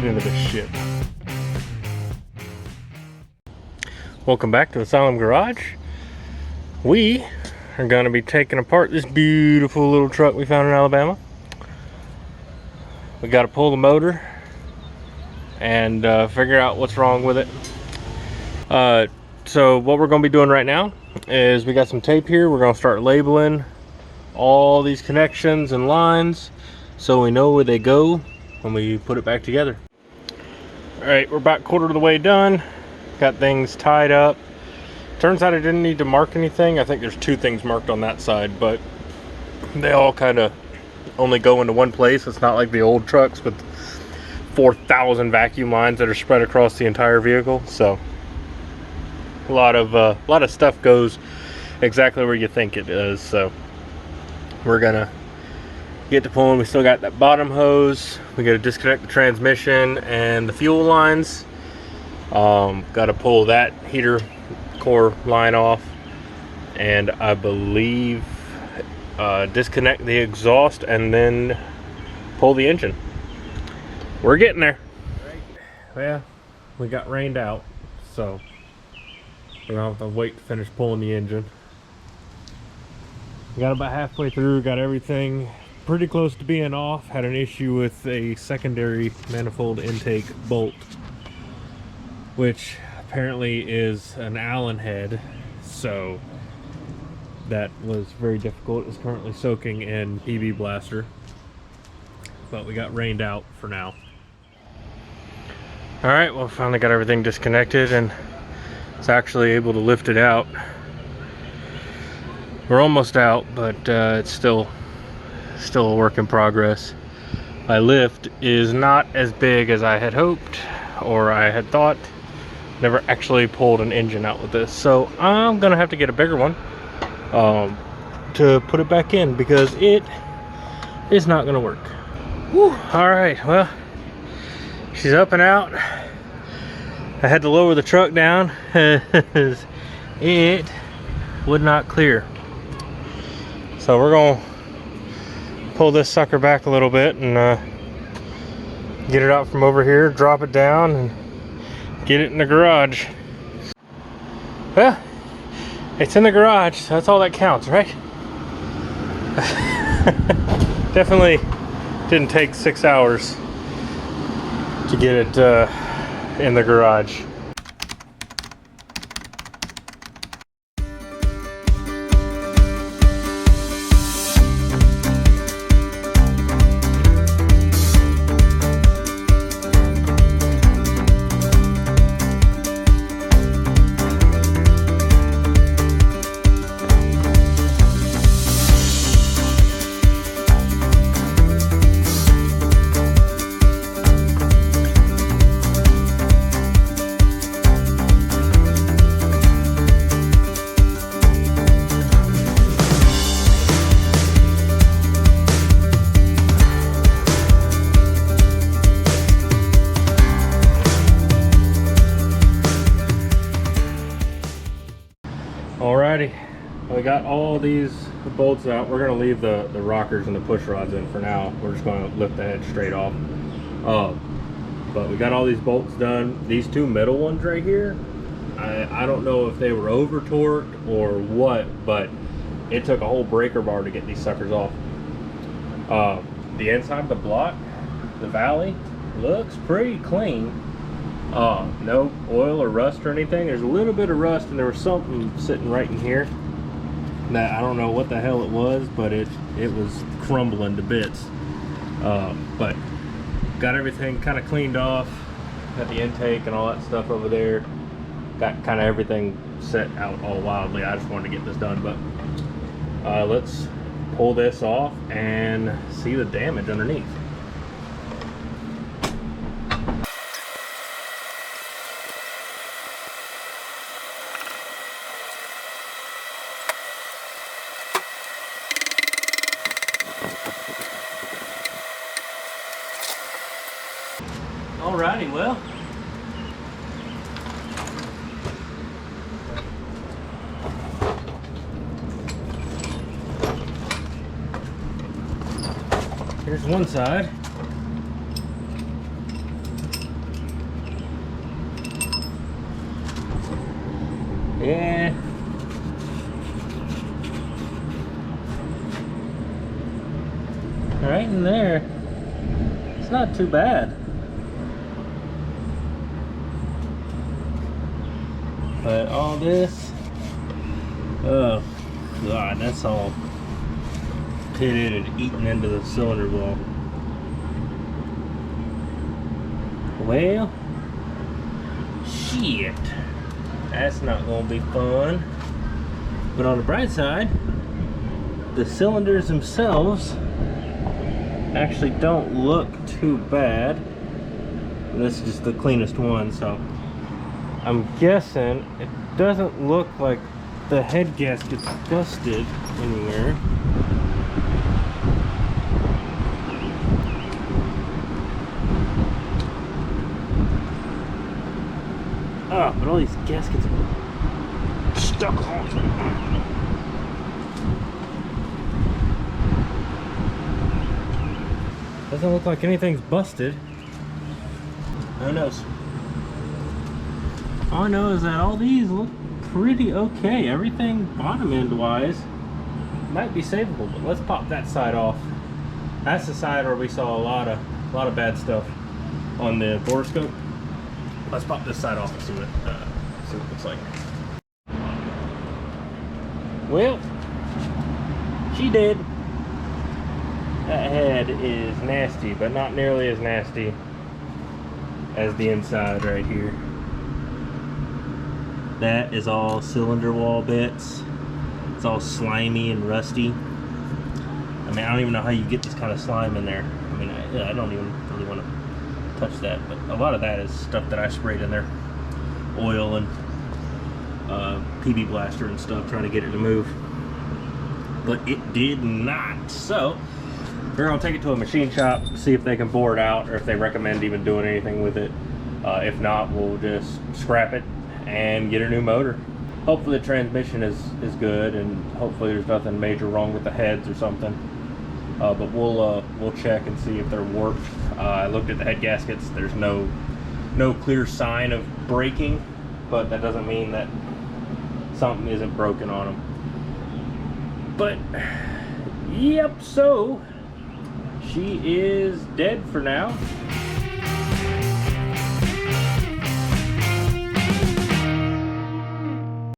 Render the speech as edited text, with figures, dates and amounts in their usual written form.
get into this shit. Welcome back to Asylum Garage. We are going to be taking apart this beautiful little truck we found in Alabama. We got to pull the motor and figure out what's wrong with it. So what we're going to be doing right now is we got some tape here. We're going to start labeling all these connections and lines so we know where they go when we put it back together. All right, we're about quarter of the way done. Got things tied up. Turns out I didn't need to mark anything. I think there's 2 things marked on that side, but they all kind of only go into one place. It's not like the old trucks with 4,000 vacuum lines that are spread across the entire vehicle. So a lot of stuff goes exactly where you think it is. So we're gonna get to pulling. We still got that bottom hose. We got to disconnect the transmission and the fuel lines. Got to pull that heater core line off, and I believe disconnect the exhaust and then pull the engine. We're getting there. Right. Well, we got rained out, so we're gonna have to wait to finish pulling the engine. We got about halfway through, got everything pretty close to being off. Had an issue with a secondary manifold intake bolt, which apparently is an Allen head, so that was very difficult. It's currently soaking in PB Blaster, but we got rained out for now. All right, well, finally got everything disconnected and it's actually able to lift it out. We're almost out, but it's still a work in progress. My lift is not as big as I had hoped or I had thought. Never actually pulled an engine out with this, so I'm gonna have to get a bigger one to put it back in because it is not gonna work. Whew. All right, well, she's up and out. I had to lower the truck down because it would not clear. So we're gonna pull this sucker back a little bit and get it out from over here, drop it down, and get it in the garage. Well, it's in the garage, so that's all that counts, right? Definitely didn't take 6 hours to get it in the garage. Alrighty, we got all these bolts out. We're going to leave the rockers and the push rods in for now. We're just going to lift the head straight off. But we got all these bolts done. These 2 middle ones right here, I don't know if they were over torqued or what, but it took a whole breaker bar to get these suckers off. The inside of the block, the valley, looks pretty clean. No oil or rust or anything. There's a little bit of rust, and there was something sitting right in here that I don't know what the hell it was, but it was crumbling to bits. But got everything kind of cleaned off. Got the intake and all that stuff over there. Got kind of everything set out all wildly. I just wanted to get this done, but let's pull this off and see the damage underneath. Alrighty, well, here's one side. right in there. It's not too bad. But all this, oh God, that's all pitted and eaten into the cylinder wall. Well, shit, that's not gonna be fun. But on the bright side, the cylinders themselves actually don't look too bad. And this is just the cleanest one, so I'm guessing it doesn't look like the head gasket's busted anywhere. Ah, but all these gaskets are stuck on. Doesn't look like anything's busted. Who knows? All I know is that all these look pretty okay. Everything bottom end wise might be savable, but let's pop that side off. That's the side where we saw a lot of bad stuff on the borescope. Let's pop this side off and see what it looks like. Well, she did. That head is nasty, but not nearly as nasty as the inside right here. That is all cylinder wall bits. It's all slimy and rusty. I mean, I don't even know how you get this kind of slime in there. I mean, I don't even really want to touch that, but a lot of that is stuff that I sprayed in there. Oil and PB blaster and stuff, trying to get it to move. But it did not. So we're gonna take it to a machine shop, see if they can bore it out or if they recommend even doing anything with it. If not, we'll just scrap it and get a new motor. Hopefully the transmission is good, and hopefully there's nothing major wrong with the heads or something. But we'll check and see if they're warped. I looked at the head gaskets. There's no clear sign of breaking, but that doesn't mean that something isn't broken on them. But yep, so she is dead for now.